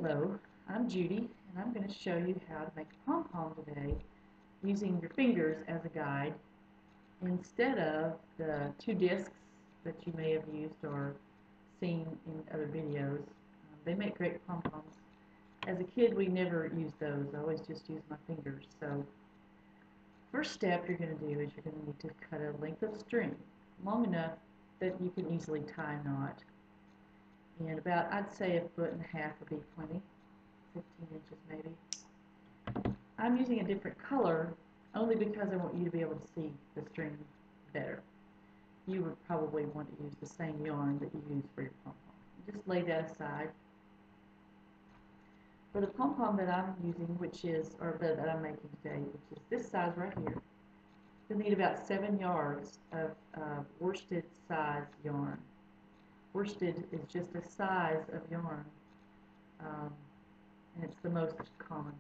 Hello, I'm Judy, and I'm going to show you how to make a pom-pom today using your fingers as a guide instead of the two discs that you may have used or seen in other videos. They make great pom-poms. As a kid, we never used those. I always just used my fingers. So first step you're going to do is you're going to need to cut a length of string long enough that you can easily tie a knot. And about, I'd say, 1.5 feet would be plenty, 15 inches maybe. I'm using a different color only because I want you to be able to see the string better. You would probably want to use the same yarn that you use for your pom-pom. Just lay that aside. For the pom-pom that I'm using, that I'm making today, which is this size right here, you'll need about 7 yards of worsted size yarn. Worsted is just a size of yarn, and it's the most common.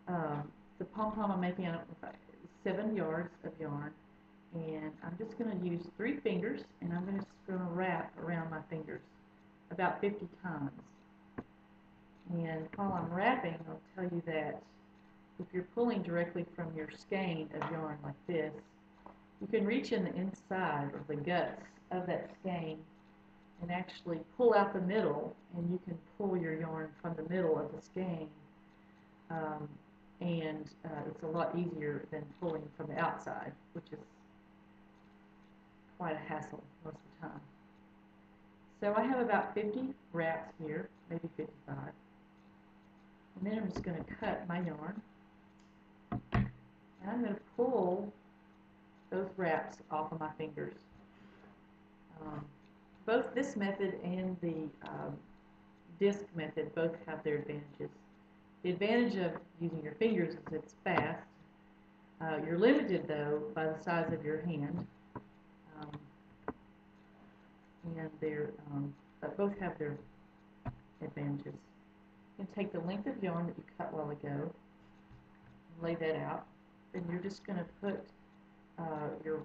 The pom-pom I'm making out of 7 yards of yarn, and I'm just going to use 3 fingers, and I'm just going to wrap around my fingers about 50 times. And while I'm wrapping, I'll tell you that if you're pulling directly from your skein of yarn like this, you can reach in the inside or the guts of that skein and actually pull out the middle, and you can pull your yarn from the middle of the skein, and it's a lot easier than pulling from the outside, which is quite a hassle most of the time. So I have about 50 wraps here, maybe 55, and then I'm just going to cut my yarn, and I'm going to pull those wraps off of my fingers. Both this method and the disc method both have their advantages. The advantage of using your fingers is it's fast. You're limited, though, by the size of your hand, and but both have their advantages. You can take the length of yarn that you cut a while ago and lay that out. Then you're just going to put your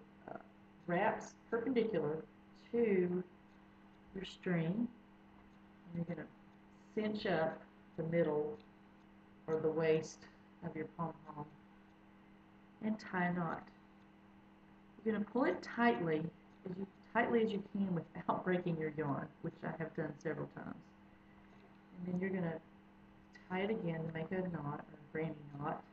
wraps perpendicular to your string, and you're going to cinch up the middle or the waist of your pom-pom and tie a knot. You're going to pull it tightly as you can without breaking your yarn, which I have done several times. And then you're going to tie it again to make a knot, or a granny knot.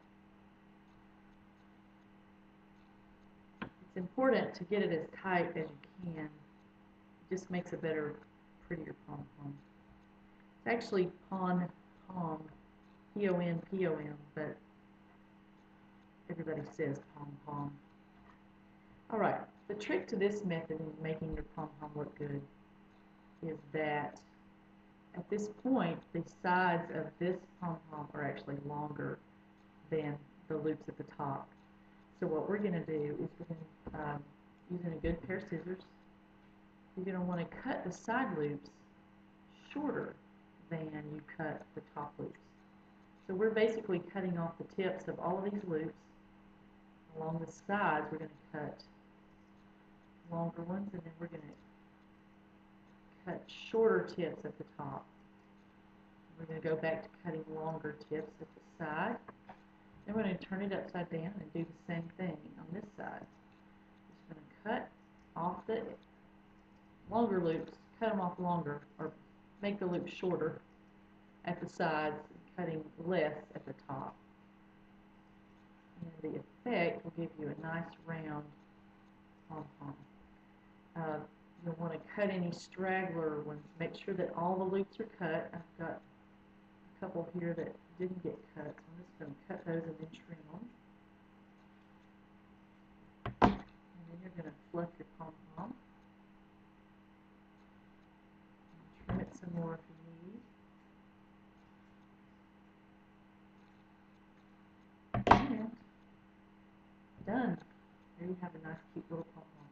It's important to get it as tight as you can. It just makes a better, prettier pom-pom. It's actually Pom Pom, P-O-N-P-O-M, but everybody says Pom Pom. Alright, the trick to this method in making your pom-pom look good is that at this point, the sides of this pom-pom are actually longer than the loops at the top. So what we're going to do is we're going to, using a good pair of scissors, you're going to want to cut the side loops shorter than you cut the top loops. So we're basically cutting off the tips of all of these loops. Along the sides, we're going to cut longer ones, and then we're going to cut shorter tips at the top. We're going to go back to cutting longer tips at the side. Then we're going to turn it upside down and do the same thing on this side. Just going to cut off the longer loops, cut them off longer, or make the loops shorter at the sides, cutting less at the top. And the effect will give you a nice round pom-pom. You'll want to cut any straggler ones. Make sure that all the loops are cut. I've got a couple here that didn't get cut, so I'm just going to cut those and then trim them. And then you're going to fluff your pom-pom. Trim it some more if you need. And done. There you have a nice, cute little pom-pom.